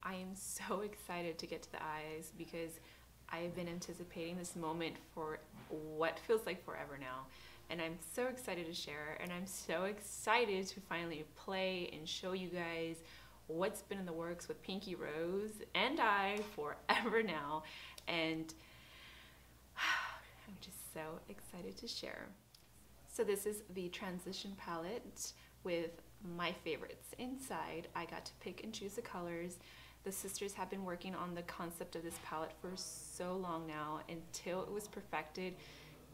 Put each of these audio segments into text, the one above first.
I am so excited to get to the eyes because I've been anticipating this moment for what feels like forever now. And I'm so excited to share, and I'm so excited to finally play and show you guys what's been in the works with PinkyRose and I forever now. And I'm just so excited to share. So this is the transition palette with my favorites. Inside, I got to pick and choose the colors. The sisters have been working on the concept of this palette for so long now. Until it was perfected,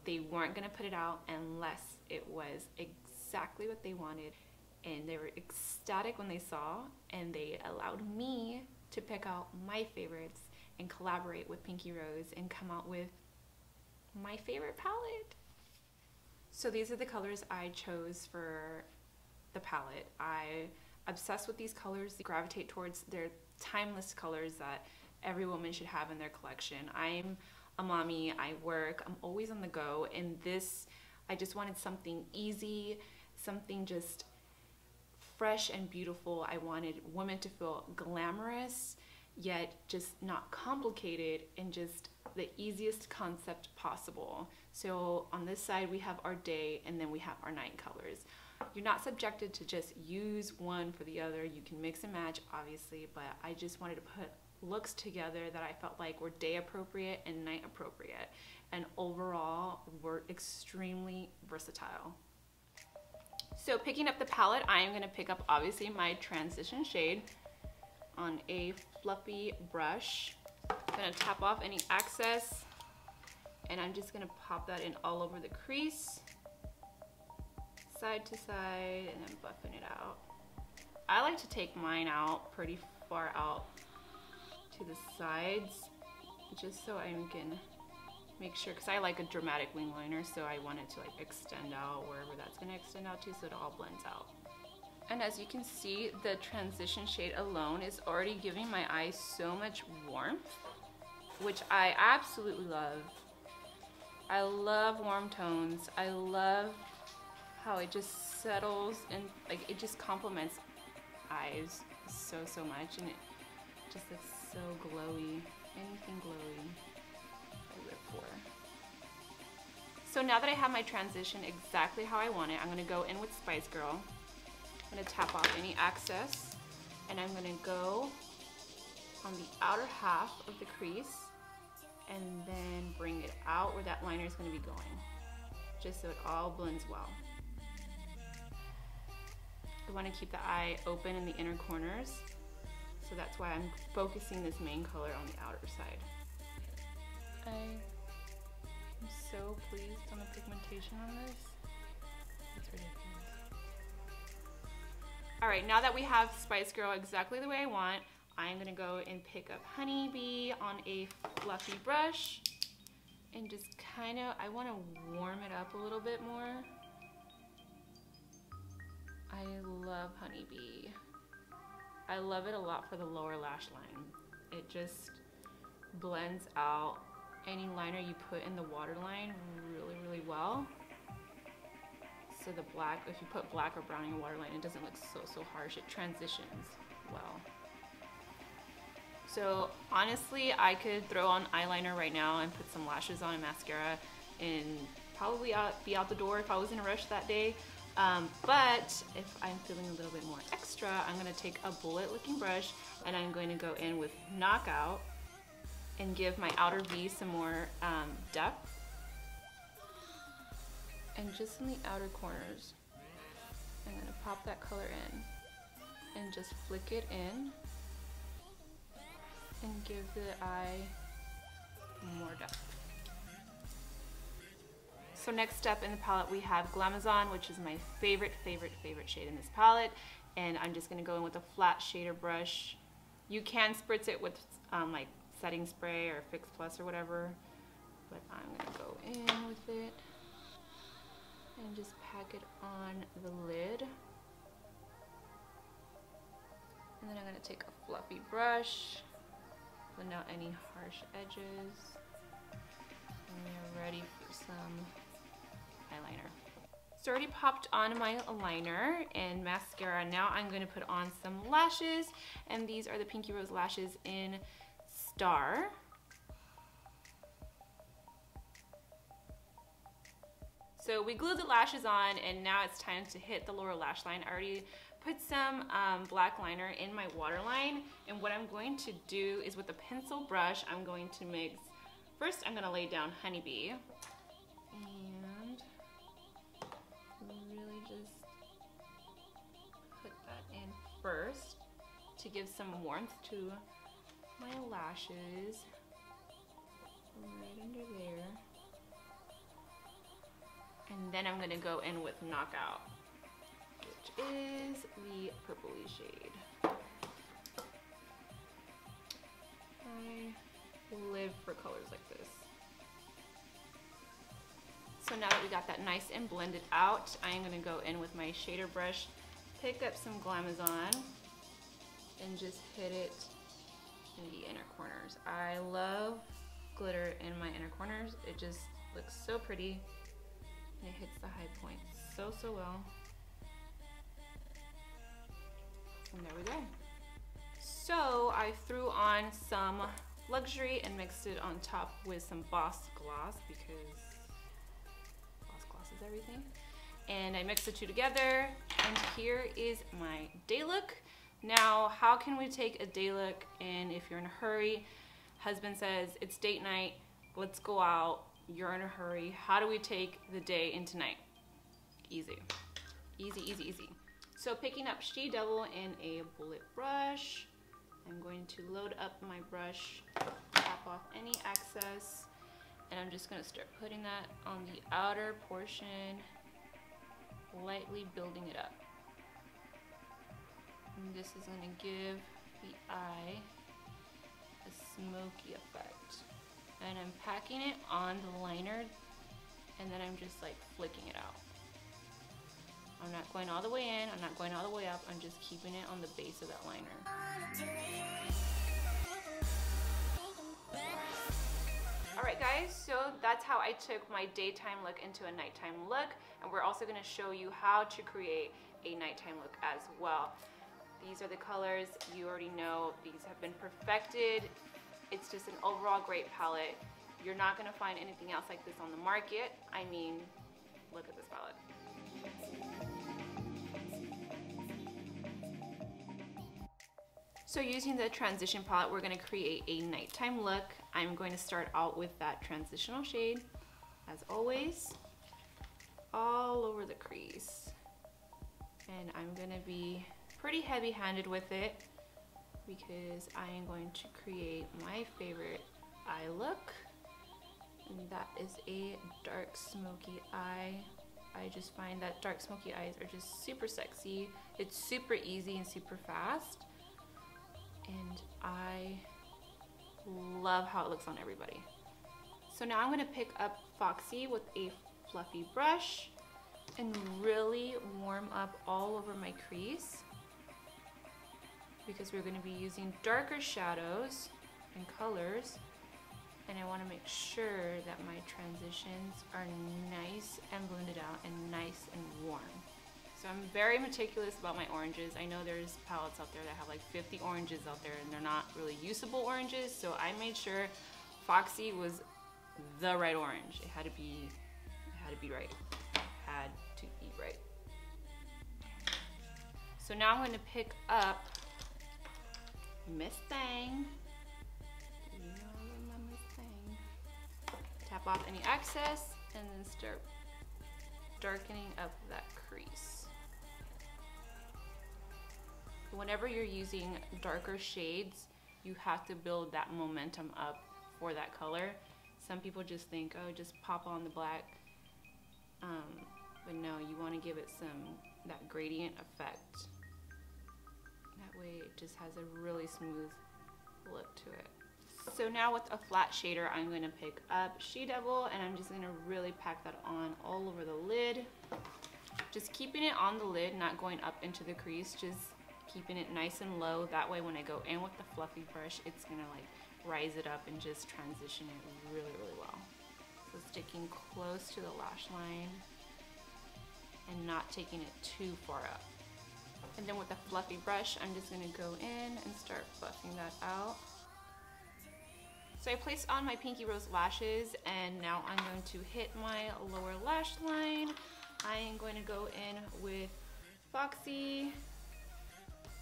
they weren't going to put it out unless it was exactly what they wanted. And they were ecstatic when they saw, and they allowed me to pick out my favorites and collaborate with PinkyRose and come out with my favorite palette. So these are the colors I chose for the palette. I obsess with these colors, gravitate towards their timeless colors that every woman should have in their collection. I'm a mommy, I work, I'm always on the go, and this, I just wanted something easy, something just fresh and beautiful. I wanted women to feel glamorous, yet just not complicated, and just the easiest concept possible. So on this side we have our day, and then we have our night colors. You're not subjected to just use one for the other. You can mix and match, obviously, but I just wanted to put looks together that I felt like were day appropriate and night appropriate, and overall were extremely versatile. So picking up the palette, I am going to pick up obviously my transition shade on a fluffy brush. I'm going to tap off any excess, and I'm just going to pop that in all over the crease, side to side, and then buffing it out. I like to take mine out pretty far out to the sides, just so I can make sure, because I like a dramatic wing liner, so I want it to like extend out wherever that's going to extend out to, so it all blends out. And as you can see, the transition shade alone is already giving my eyes so much warmth, which I absolutely love. I love warm tones. I love how it just settles, and like it just complements eyes so much, and it just looks so glowy. Anything glowy I live for. So now that I have my transition exactly how I want it, I'm going to go in with Spice Girl. I'm going to tap off any excess, and I'm going to go on the outer half of the crease and then bring it out where that liner is going to be going, just so it all blends well. I want to keep the eye open in the inner corners, so that's why I'm focusing this main color on the outer side. I'm so pleased on the pigmentation on this. It's ridiculous. Alright, now that we have Spice Girl exactly the way I want, I'm going to go and pick up Honeybee on a fluffy brush and just kind of, I want to warm it up a little bit more. I love Honeybee. I love it a lot for the lower lash line. It just blends out any liner you put in the waterline really well. So the black, if you put black or brown in your waterline, it doesn't look so harsh. It transitions well. So honestly, I could throw on eyeliner right now and put some lashes on and mascara and probably be out the door if I was in a rush that day. But if I'm feeling a little bit more extra, I'm going to take a bullet looking brush and I'm going to go in with Knockout and give my outer V some more depth. And just in the outer corners, I'm going to pop that color in and just flick it in and give the eye more depth. So next step in the palette we have Glamazon, which is my favorite shade in this palette, and I'm just going to go in with a flat shader brush. You can spritz it with like setting spray or Fix Plus or whatever, but I'm going to go in with it and just pack it on the lid. And then I'm going to take a fluffy brush, blend out any harsh edges, and we're ready for some eyeliner. So I already popped on my liner and mascara. Now I'm going to put on some lashes, and these are the PinkyRose lashes in Star. So we glued the lashes on, and now it's time to hit the lower lash line. I already put some black liner in my waterline, and what I'm going to do is with a pencil brush, I'm going to mix, first I'm going to lay down Honeybee, and really just put that in first to give some warmth to my lashes, right under there. And then I'm going to go in with Knockout, which is the purpley shade. I live for colors like this. So now that we got that nice and blended out, I'm going to go in with my shader brush, pick up some Glamazon, and just hit it in the inner corners. I love glitter in my inner corners. It just looks so pretty. And it hits the high points so well. And there we go. So I threw on some Luxury and mixed it on top with some Boss Gloss because Boss Gloss is everything. And I mixed the two together, and here is my day look. Now, how can we take a day look and if you're in a hurry, husband says it's date night, let's go out, you're in a hurry, how do we take the day into night? Easy. Easy, easy, easy. So picking up She Devil in a bullet brush, I'm going to load up my brush, tap off any excess, and I'm just going to start putting that on the outer portion, lightly building it up. And this is going to give the eye a smoky effect. And I'm packing it on the liner, and then I'm just like flicking it out. I'm not going all the way in, I'm not going all the way up, I'm just keeping it on the base of that liner. Alright guys, so that's how I took my daytime look into a nighttime look, and we're also going to show you how to create a nighttime look as well. These are the colors, you already know, these have been perfected. It's just an overall great palette. You're not going to find anything else like this on the market. I mean, look at this palette. So using the transition palette, we're going to create a nighttime look. I'm going to start out with that transitional shade, as always, all over the crease. And I'm going to be pretty heavy-handed with it because I am going to create my favorite eye look, and that is a dark smoky eye. I just find that dark smoky eyes are just super sexy. It's super easy and super fast, and I love how it looks on everybody. So now I'm going to pick up Foxy with a fluffy brush and really warm up all over my crease, because we're going to be using darker shadows and colors, and I want to make sure that my transitions are nice and blended out and nice and warm. So I'm very meticulous about my oranges. I know there's palettes out there that have like 50 oranges out there and they're not really usable oranges, so I made sure Foxy was the right orange. It had to be right. Had to be right. So now I'm going to pick up Miss Thang. You know I love my Miss Thang. Tap off any excess and then start darkening up that crease. Whenever you're using darker shades, you have to build that momentum up for that color. Some people just think, oh, just pop on the black. But no, you want to give it that gradient effect. That way it just has a really smooth look to it. So now with a flat shader, I'm going to pick up She Devil, and I'm just going to really pack that on all over the lid. Just keeping it on the lid, not going up into the crease, just keeping it nice and low. That way when I go in with the fluffy brush, it's going to like rise it up and just transition it really, really well. So sticking close to the lash line. and not taking it too far up. And then with a fluffy brush, I'm just gonna go in and start buffing that out. So I placed on my PinkyRose lashes, and now I'm going to hit my lower lash line. I am going to go in with Foxy,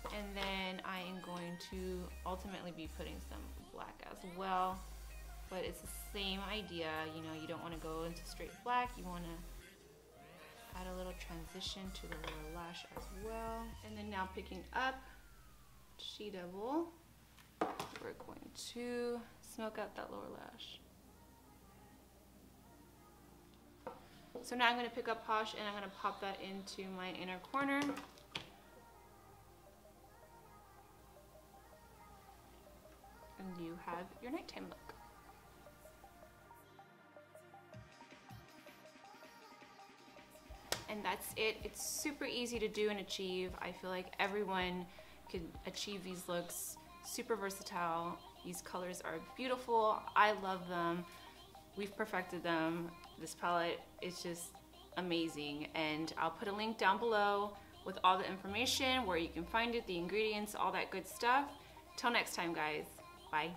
and then I am going to ultimately be putting some black as well. But it's the same idea, you know, you don't want to go into straight black, you want to add a little transition to the lower lash as well. And then now picking up She Devil, we're going to smoke out that lower lash. So now I'm going to pick up Posh and I'm going to pop that into my inner corner. And you have your nighttime look. And that's it. It's super easy to do and achieve. I feel like everyone could achieve these looks. Super versatile. These colors are beautiful. I love them. We've perfected them. This palette is just amazing. And I'll put a link down below with all the information, where you can find it, the ingredients, all that good stuff. Till next time, guys. Bye.